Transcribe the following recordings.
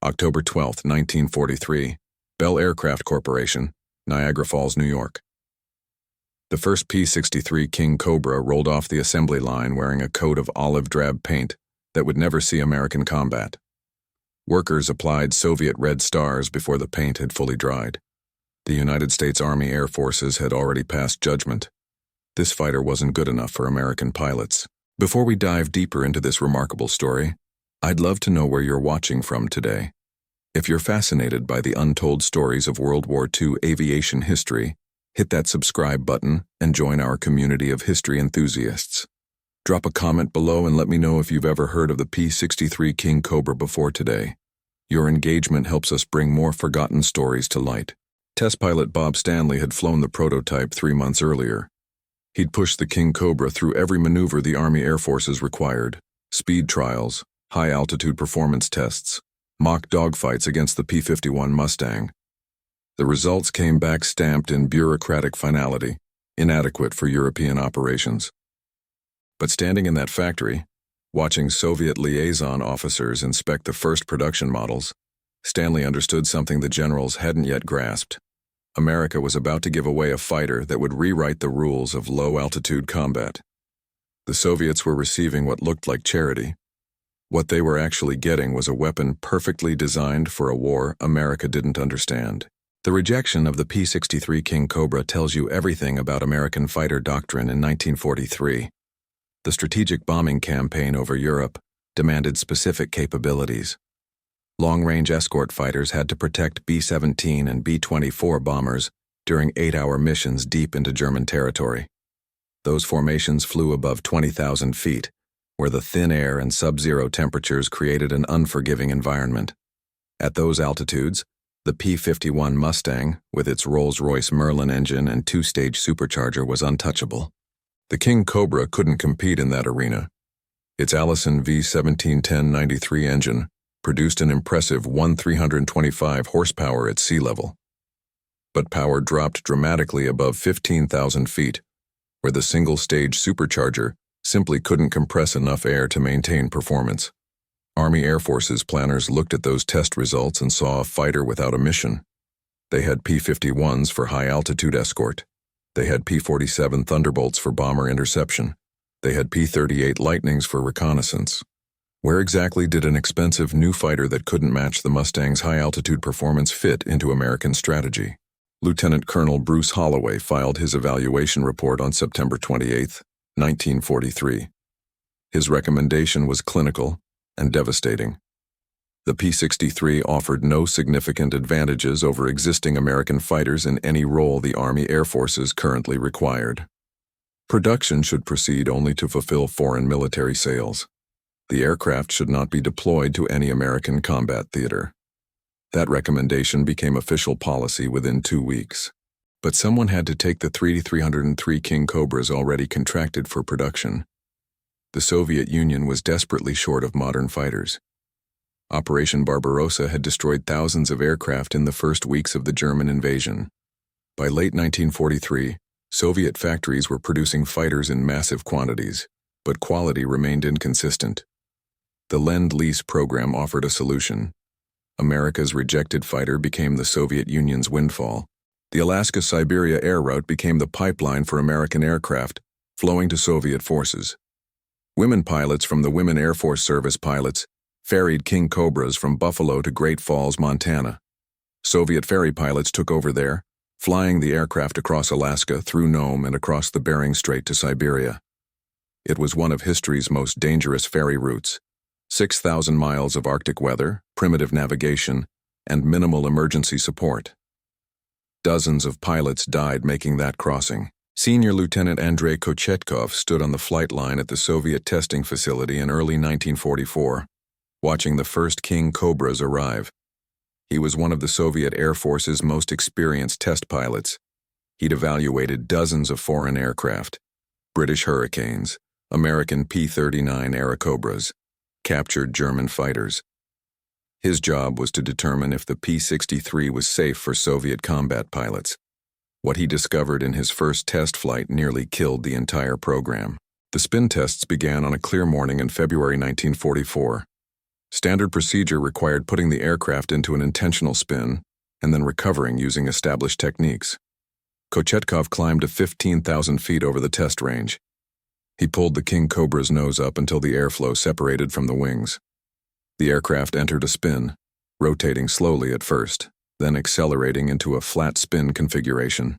October 12, 1943, Bell Aircraft Corporation, Niagara Falls, New York. The first P-53 King Cobra rolled off the assembly line wearing a coat of olive drab paint that would never see American combat. Workers applied Soviet red stars before the paint had fully dried. The United States Army Air Forces had already passed judgment. This fighter wasn't good enough for American pilots. Before we dive deeper into this remarkable story, I'd love to know where you're watching from today. If you're fascinated by the untold stories of World War II aviation history, hit that subscribe button and join our community of history enthusiasts. Drop a comment below and let me know if you've ever heard of the P-53 King Cobra before today. Your engagement helps us bring more forgotten stories to light. Test pilot Bob Stanley had flown the prototype 3 months earlier. He'd pushed the King Cobra through every maneuver the Army Air Forces required: speed trials, high-altitude performance tests, mock dogfights against the P-51 Mustang. The results came back stamped in bureaucratic finality, inadequate for European operations. But standing in that factory, watching Soviet liaison officers inspect the first production models, Stanley understood something the generals hadn't yet grasped. America was about to give away a fighter that would rewrite the rules of low-altitude combat. The Soviets were receiving what looked like charity. What they were actually getting was a weapon perfectly designed for a war America didn't understand. The rejection of the P-63 King Cobra tells you everything about American fighter doctrine in 1943. The strategic bombing campaign over Europe demanded specific capabilities. Long-range escort fighters had to protect B-17 and B-24 bombers during 8-hour missions deep into German territory. Those formations flew above 20,000 feet, where the thin air and sub-zero temperatures created an unforgiving environment. At those altitudes, the P-51 Mustang, with its Rolls-Royce Merlin engine and 2-stage supercharger, was untouchable. The King Cobra couldn't compete in that arena. Its Allison V1710-93 engine produced an impressive 1,325 horsepower at sea level. But power dropped dramatically above 15,000 feet, where the single-stage supercharger simply couldn't compress enough air to maintain performance. Army Air Forces planners looked at those test results and saw a fighter without a mission. They had P-51s for high-altitude escort. They had P-47 Thunderbolts for bomber interception. They had P-38 Lightnings for reconnaissance. Where exactly did an expensive new fighter that couldn't match the Mustang's high-altitude performance fit into American strategy? Lieutenant Colonel Bruce Holloway filed his evaluation report on September 28, 1943. His recommendation was clinical and devastating. The P-63 offered no significant advantages over existing American fighters in any role the Army Air Forces currently required. Production should proceed only to fulfill foreign military sales. The aircraft should not be deployed to any American combat theater. That recommendation became official policy within 2 weeks. But someone had to take the 303 King Cobras already contracted for production. The Soviet Union was desperately short of modern fighters. Operation Barbarossa had destroyed thousands of aircraft in the first weeks of the German invasion. By late 1943, Soviet factories were producing fighters in massive quantities, but quality remained inconsistent. The Lend-Lease program offered a solution. America's rejected fighter became the Soviet Union's windfall. The Alaska-Siberia air route became the pipeline for American aircraft flowing to Soviet forces. Women pilots from the Women Air Force Service pilots ferried King Cobras from Buffalo to Great Falls, Montana. Soviet ferry pilots took over there, flying the aircraft across Alaska, through Nome, and across the Bering Strait to Siberia. It was one of history's most dangerous ferry routes. 6,000 miles of Arctic weather, primitive navigation, and minimal emergency support. Dozens of pilots died making that crossing. Senior Lieutenant Andrei Kochetkov stood on the flight line at the Soviet testing facility in early 1944, watching the first King Cobras arrive. He was one of the Soviet Air Force's most experienced test pilots. He'd evaluated dozens of foreign aircraft: British Hurricanes, American P-39 Airacobras, captured German fighters. His job was to determine if the P-63 was safe for Soviet combat pilots. What he discovered in his first test flight nearly killed the entire program. The spin tests began on a clear morning in February 1944. Standard procedure required putting the aircraft into an intentional spin and then recovering using established techniques. Kochetkov climbed to 15,000 feet over the test range. He pulled the King Cobra's nose up until the airflow separated from the wings. The aircraft entered a spin, rotating slowly at first, then accelerating into a flat spin configuration.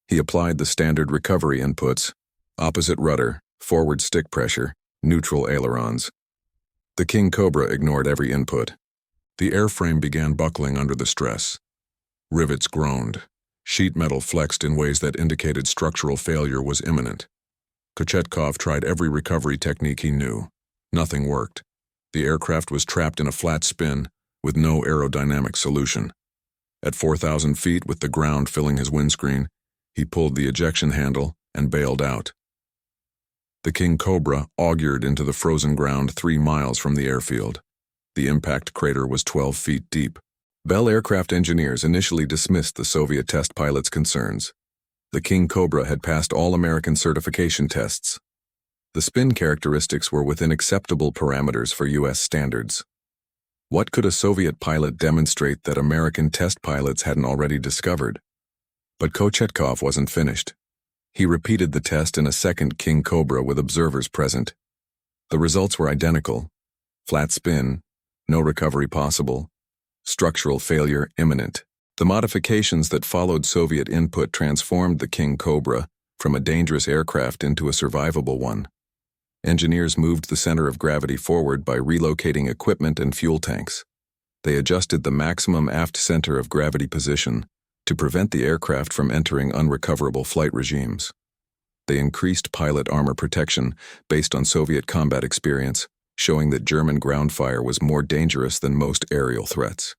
He applied the standard recovery inputs: opposite rudder, forward stick pressure, neutral ailerons. The King Cobra ignored every input. The airframe began buckling under the stress. Rivets groaned. Sheet metal flexed in ways that indicated structural failure was imminent. Kochetkov tried every recovery technique he knew. Nothing worked. The aircraft was trapped in a flat spin with no aerodynamic solution. At 4,000 feet, with the ground filling his windscreen, he pulled the ejection handle and bailed out. The King Cobra augured into the frozen ground 3 miles from the airfield. The impact crater was 12 feet deep. Bell aircraft engineers initially dismissed the Soviet test pilot's concerns. The King Cobra had passed all American certification tests. The spin characteristics were within acceptable parameters for U.S. standards. What could a Soviet pilot demonstrate that American test pilots hadn't already discovered? But Kochetkov wasn't finished. He repeated the test in a second King Cobra with observers present. The results were identical: flat spin, no recovery possible, structural failure imminent. The modifications that followed Soviet input transformed the King Cobra from a dangerous aircraft into a survivable one. Engineers moved the center of gravity forward by relocating equipment and fuel tanks. They adjusted the maximum aft center of gravity position to prevent the aircraft from entering unrecoverable flight regimes. They increased pilot armor protection based on Soviet combat experience, showing that German ground fire was more dangerous than most aerial threats.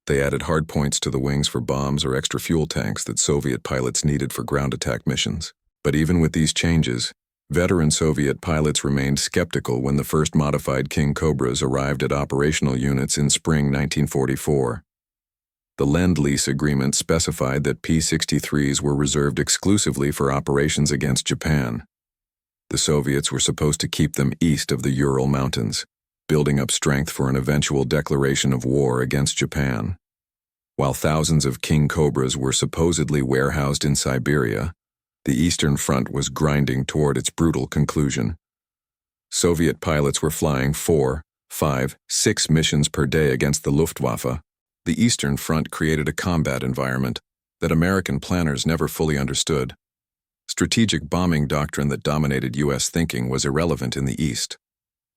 They added hardpoints to the wings for bombs or extra fuel tanks that Soviet pilots needed for ground attack missions. But even with these changes, veteran Soviet pilots remained skeptical when the first modified King Cobras arrived at operational units in spring 1944. The Lend-Lease agreement specified that P-63s were reserved exclusively for operations against Japan. The Soviets were supposed to keep them east of the Ural Mountains, building up strength for an eventual declaration of war against Japan. While thousands of King Cobras were supposedly warehoused in Siberia, the Eastern Front was grinding toward its brutal conclusion. Soviet pilots were flying 4, 5, 6 missions per day against the Luftwaffe. The Eastern Front created a combat environment that American planners never fully understood. Strategic bombing doctrine that dominated U.S. thinking was irrelevant in the East.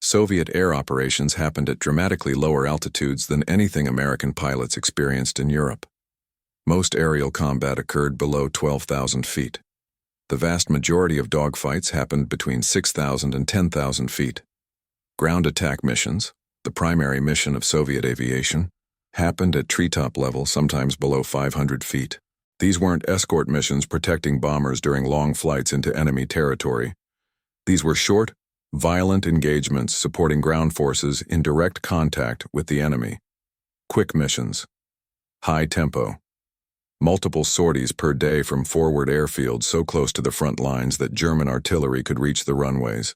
Soviet air operations happened at dramatically lower altitudes than anything American pilots experienced in Europe. Most aerial combat occurred below 12,000 feet. The vast majority of dogfights happened between 6,000 and 10,000 feet. Ground attack missions, the primary mission of Soviet aviation, happened at treetop level, sometimes below 500 feet. These weren't escort missions protecting bombers during long flights into enemy territory. These were short, violent engagements supporting ground forces in direct contact with the enemy. Quick missions. High tempo. Multiple sorties per day from forward airfields so close to the front lines that German artillery could reach the runways.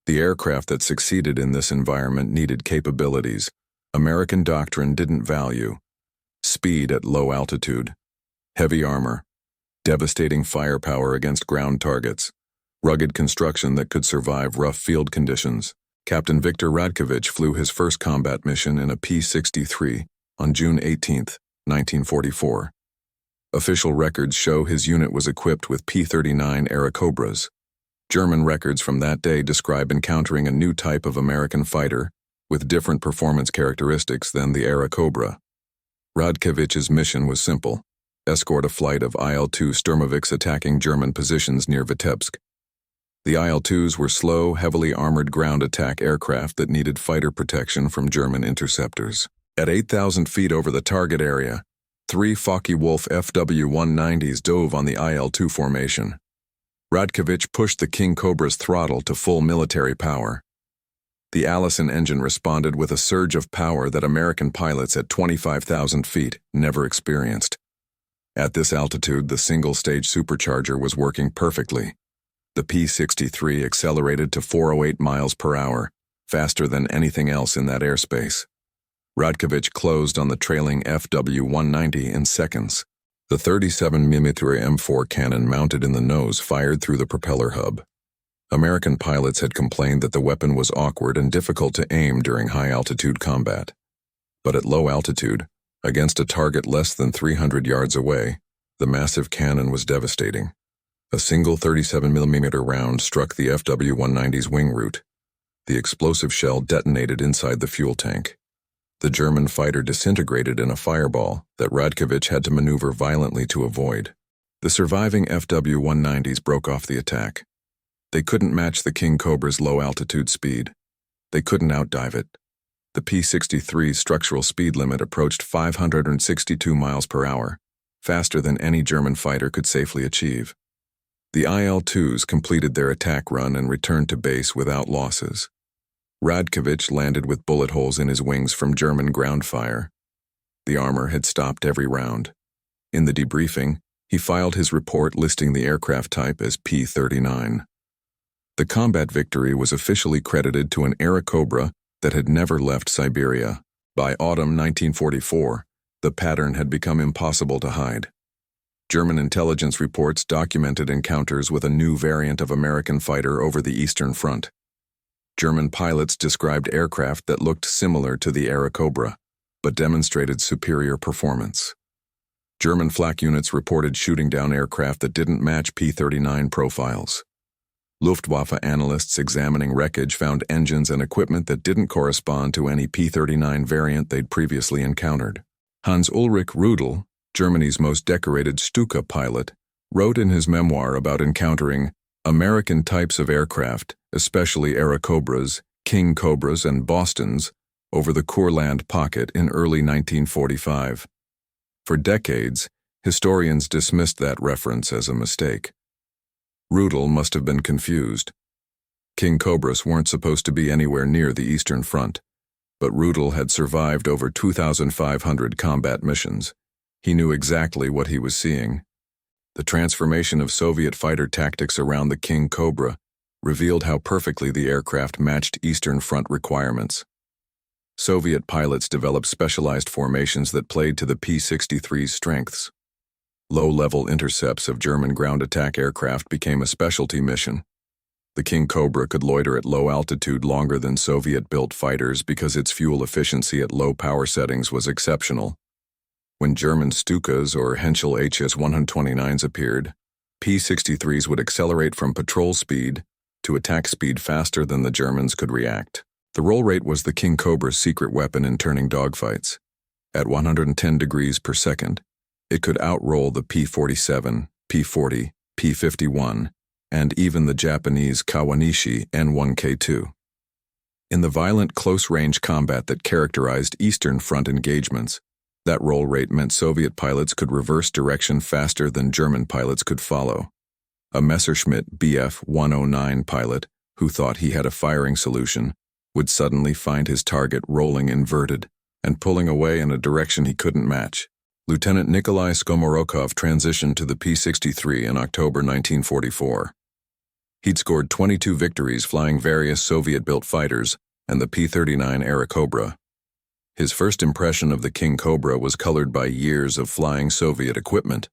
The aircraft that succeeded in this environment needed capabilities American doctrine didn't value: speed at low altitude, heavy armor, devastating firepower against ground targets, rugged construction that could survive rough field conditions. Captain Viktor Radkovich flew his first combat mission in a P-63 on June 18, 1944. Official records show his unit was equipped with P-39 Airacobras. German records from that day describe encountering a new type of American fighter with different performance characteristics than the Airacobra. Radkovich's mission was simple: escort a flight of Il-2 Sturmovix attacking German positions near Vitebsk. The Il-2s were slow, heavily armored ground attack aircraft that needed fighter protection from German interceptors. At 8,000 feet over the target area, 3 Focke-Wulf FW-190s dove on the Il-2 formation. Radkovich pushed the King Cobra's throttle to full military power. The Allison engine responded with a surge of power that American pilots at 25,000 feet never experienced. At this altitude, the single-stage supercharger was working perfectly. The P-63 accelerated to 408 miles per hour, faster than anything else in that airspace. Radkovich closed on the trailing FW-190 in seconds. The 37mm M4 cannon mounted in the nose fired through the propeller hub. American pilots had complained that the weapon was awkward and difficult to aim during high-altitude combat. But at low altitude, against a target less than 300 yards away, the massive cannon was devastating. A single 37mm round struck the FW-190's wing root. The explosive shell detonated inside the fuel tank. The German fighter disintegrated in a fireball that Radkovich had to maneuver violently to avoid. The surviving FW-190s broke off the attack. They couldn't match the King Cobra's low-altitude speed. They couldn't outdive it. The P-63's structural speed limit approached 562 miles per hour, faster than any German fighter could safely achieve. The IL-2s completed their attack run and returned to base without losses. Radkovich landed with bullet holes in his wings from German ground fire. The armor had stopped every round. In the debriefing, he filed his report listing the aircraft type as P-39. The combat victory was officially credited to an Airacobra that had never left Siberia. By autumn 1944, the pattern had become impossible to hide. German intelligence reports documented encounters with a new variant of American fighter over the Eastern Front. German pilots described aircraft that looked similar to the Airacobra, but demonstrated superior performance. German flak units reported shooting down aircraft that didn't match P-39 profiles. Luftwaffe analysts examining wreckage found engines and equipment that didn't correspond to any P-39 variant they'd previously encountered. Hans-Ulrich Rudel, Germany's most decorated Stuka pilot, wrote in his memoir about encountering American types of aircraft, especially Airacobras, King Cobras, and Bostons, over the Courland pocket in early 1945. For decades, historians dismissed that reference as a mistake. Rudel must have been confused. King Cobras weren't supposed to be anywhere near the Eastern Front, but Rudel had survived over 2,500 combat missions. He knew exactly what he was seeing. The transformation of Soviet fighter tactics around the King Cobra revealed how perfectly the aircraft matched Eastern Front requirements. Soviet pilots developed specialized formations that played to the P-63's strengths. Low-level intercepts of German ground attack aircraft became a specialty mission. The King Cobra could loiter at low altitude longer than Soviet-built fighters because its fuel efficiency at low power settings was exceptional. When German Stukas or Henschel HS-129s appeared, P-63s would accelerate from patrol speed to attack speed faster than the Germans could react. The roll rate was the King Cobra's secret weapon in turning dogfights. At 110 degrees per second, it could outroll the P-47, P-40, P-51, and even the Japanese Kawanishi N-1K2. In the violent close-range combat that characterized Eastern Front engagements, that roll rate meant Soviet pilots could reverse direction faster than German pilots could follow. A Messerschmitt Bf-109 pilot, who thought he had a firing solution, would suddenly find his target rolling inverted and pulling away in a direction he couldn't match. Lieutenant Nikolai Skomorokov transitioned to the P-63 in October 1944. He'd scored 22 victories flying various Soviet-built fighters and the P-39 Airacobra. His first impression of the King Cobra was colored by years of flying Soviet equipment.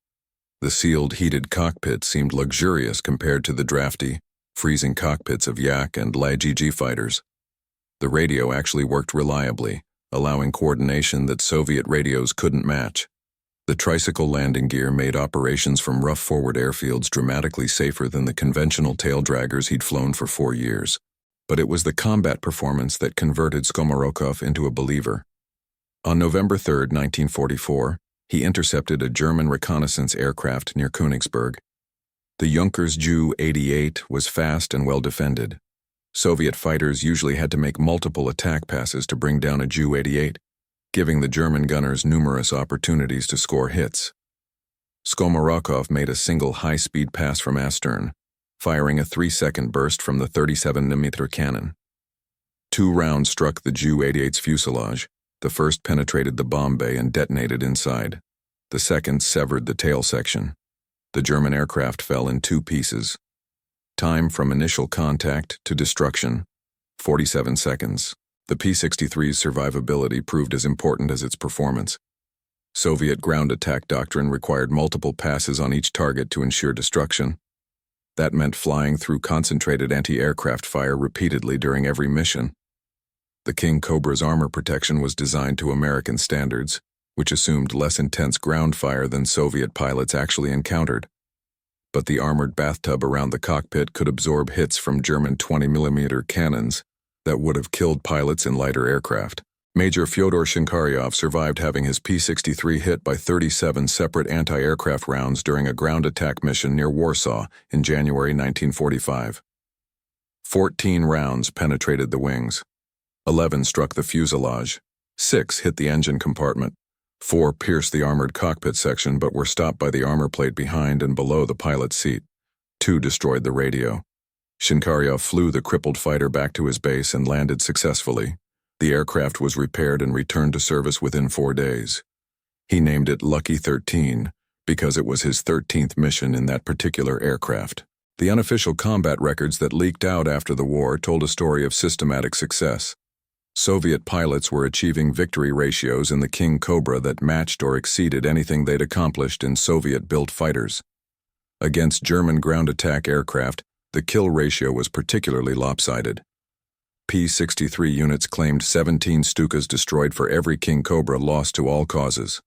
The sealed, heated cockpit seemed luxurious compared to the drafty, freezing cockpits of Yak and Lai-GG fighters. The radio actually worked reliably, allowing coordination that Soviet radios couldn't match. The tricycle landing gear made operations from rough forward airfields dramatically safer than the conventional tail draggers he'd flown for 4 years. But it was the combat performance that converted Skomorokov into a believer. On November 3, 1944, he intercepted a German reconnaissance aircraft near Königsberg. The Junkers Ju-88 was fast and well defended. Soviet fighters usually had to make multiple attack passes to bring down a Ju-88, giving the German gunners numerous opportunities to score hits. Skomorokov made a single high-speed pass from astern, firing a 3-second burst from the 37mm cannon. 2 rounds struck the Ju-88's fuselage. The first penetrated the bomb bay and detonated inside. The second severed the tail section. The German aircraft fell in 2 pieces. Time from initial contact to destruction, 47 seconds. The P-63's survivability proved as important as its performance. Soviet ground attack doctrine required multiple passes on each target to ensure destruction. That meant flying through concentrated anti-aircraft fire repeatedly during every mission. The King Cobra's armor protection was designed to American standards, which assumed less intense ground fire than Soviet pilots actually encountered. But the armored bathtub around the cockpit could absorb hits from German 20mm cannons that would have killed pilots in lighter aircraft. Major Fyodor Shinkaryov survived having his P-63 hit by 37 separate anti-aircraft rounds during a ground attack mission near Warsaw in January 1945. 14 rounds penetrated the wings. 11 struck the fuselage. 6 hit the engine compartment. 4 pierced the armored cockpit section but were stopped by the armor plate behind and below the pilot's seat. 2 destroyed the radio. Shinkaryov flew the crippled fighter back to his base and landed successfully. The aircraft was repaired and returned to service within 4 days. He named it Lucky 13 because it was his 13th mission in that particular aircraft. The unofficial combat records that leaked out after the war told a story of systematic success. Soviet pilots were achieving victory ratios in the King Cobra that matched or exceeded anything they'd accomplished in Soviet-built fighters. Against German ground attack aircraft, the kill ratio was particularly lopsided. P-63 units claimed 17 Stukas destroyed for every King Cobra lost to all causes.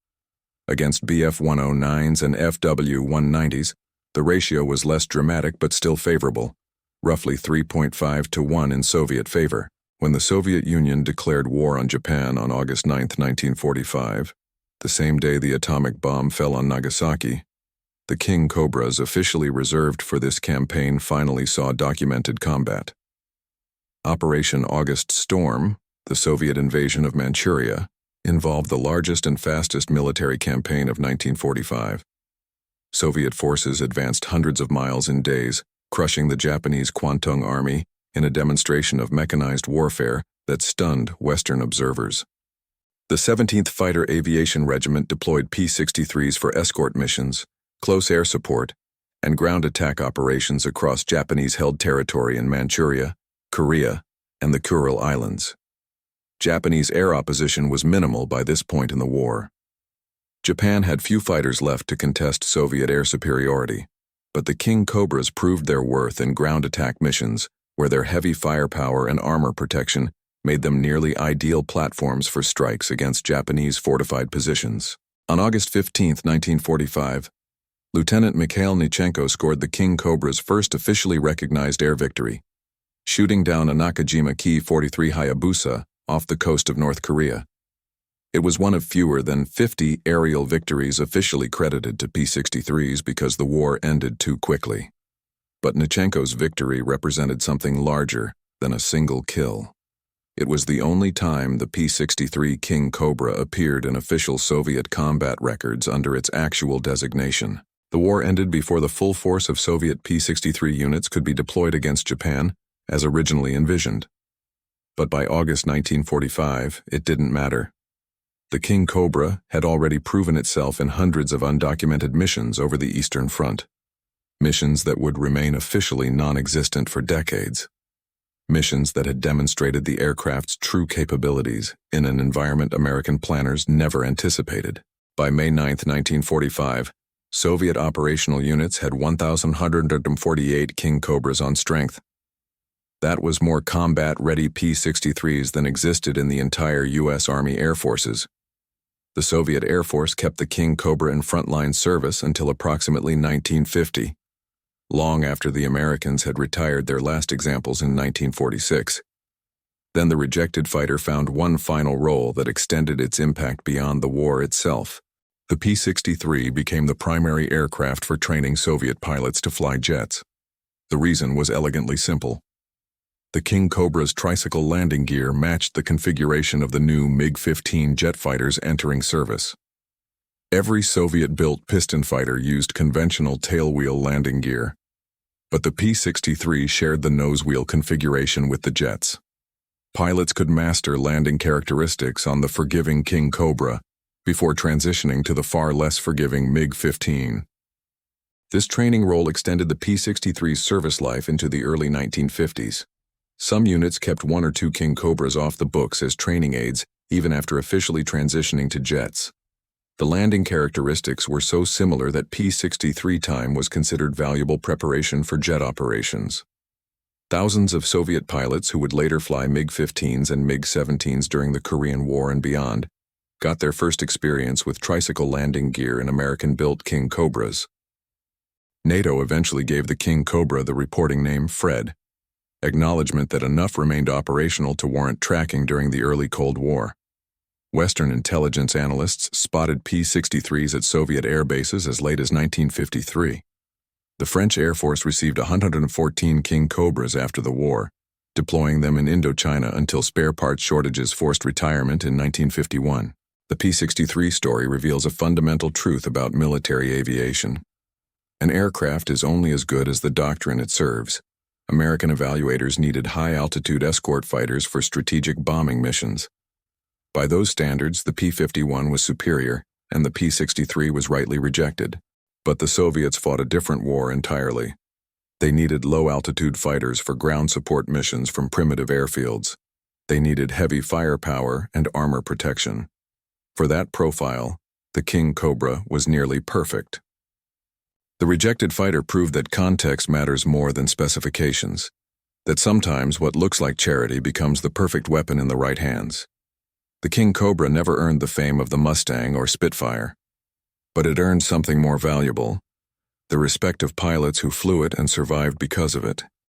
Against Bf-109s and FW-190s, the ratio was less dramatic but still favorable, roughly 3.5 to 1 in Soviet favor. When the Soviet Union declared war on Japan on August 9, 1945, the same day the atomic bomb fell on Nagasaki, the King Cobras officially reserved for this campaign finally saw documented combat. Operation August Storm, the Soviet invasion of Manchuria, involved the largest and fastest military campaign of 1945. Soviet forces advanced hundreds of miles in days, crushing the Japanese Kwantung Army in a demonstration of mechanized warfare that stunned Western observers. The 17th Fighter Aviation Regiment deployed P-63s for escort missions, close air support, and ground attack operations across Japanese-held territory in Manchuria, Korea, and the Kuril Islands. Japanese air opposition was minimal by this point in the war. Japan had few fighters left to contest Soviet air superiority, but the King Cobras proved their worth in ground attack missions where their heavy firepower and armor protection made them nearly ideal platforms for strikes against Japanese fortified positions. On August 15, 1945, Lieutenant Mikhail Nichenko scored the King Cobra's first officially recognized air victory, shooting down a Nakajima Ki-43 Hayabusa off the coast of North Korea. It was one of fewer than 50 aerial victories officially credited to P-63s because the war ended too quickly. But Nichenko's victory represented something larger than a single kill. It was the only time the P-63 King Cobra appeared in official Soviet combat records under its actual designation. The war ended before the full force of Soviet P-63 units could be deployed against Japan, as originally envisioned. But by August 1945, it didn't matter. The King Cobra had already proven itself in hundreds of undocumented missions over the Eastern Front. Missions that would remain officially non-existent for decades. Missions that had demonstrated the aircraft's true capabilities in an environment American planners never anticipated. By May 9, 1945, Soviet operational units had 1,148 King Cobras on strength. That was more combat-ready P-63s than existed in the entire U.S. Army Air Forces. The Soviet Air Force kept the King Cobra in frontline service until approximately 1950, long after the Americans had retired their last examples in 1946. Then the rejected fighter found one final role that extended its impact beyond the war itself. The P-63 became the primary aircraft for training Soviet pilots to fly jets. The reason was elegantly simple. The King Cobra's tricycle landing gear matched the configuration of the new MiG-15 jet fighters entering service. Every Soviet-built piston fighter used conventional tailwheel landing gear, but the P-63 shared the nose-wheel configuration with the jets. Pilots could master landing characteristics on the forgiving King Cobra before transitioning to the far less forgiving MiG-15. This training role extended the P-63's service life into the early 1950s. Some units kept 1 or 2 King Cobras off the books as training aids, even after officially transitioning to jets. The landing characteristics were so similar that P-63 time was considered valuable preparation for jet operations. Thousands of Soviet pilots who would later fly MiG-15s and MiG-17s during the Korean War and beyond got their first experience with tricycle landing gear in American-built King Cobras. NATO eventually gave the King Cobra the reporting name Fred, acknowledgement that enough remained operational to warrant tracking during the early Cold War. Western intelligence analysts spotted P-63s at Soviet air bases as late as 1953. The French Air Force received 114 King Cobras after the war, deploying them in Indochina until spare parts shortages forced retirement in 1951. The P-63 story reveals a fundamental truth about military aviation. An aircraft is only as good as the doctrine it serves. American evaluators needed high-altitude escort fighters for strategic bombing missions. By those standards, the P-51 was superior, and the P-63 was rightly rejected. But the Soviets fought a different war entirely. They needed low-altitude fighters for ground support missions from primitive airfields. They needed heavy firepower and armor protection. For that profile, the King Cobra was nearly perfect. The rejected fighter proved that context matters more than specifications, that sometimes what looks like charity becomes the perfect weapon in the right hands. The King Cobra never earned the fame of the Mustang or Spitfire, but it earned something more valuable: the respect of pilots who flew it and survived because of it.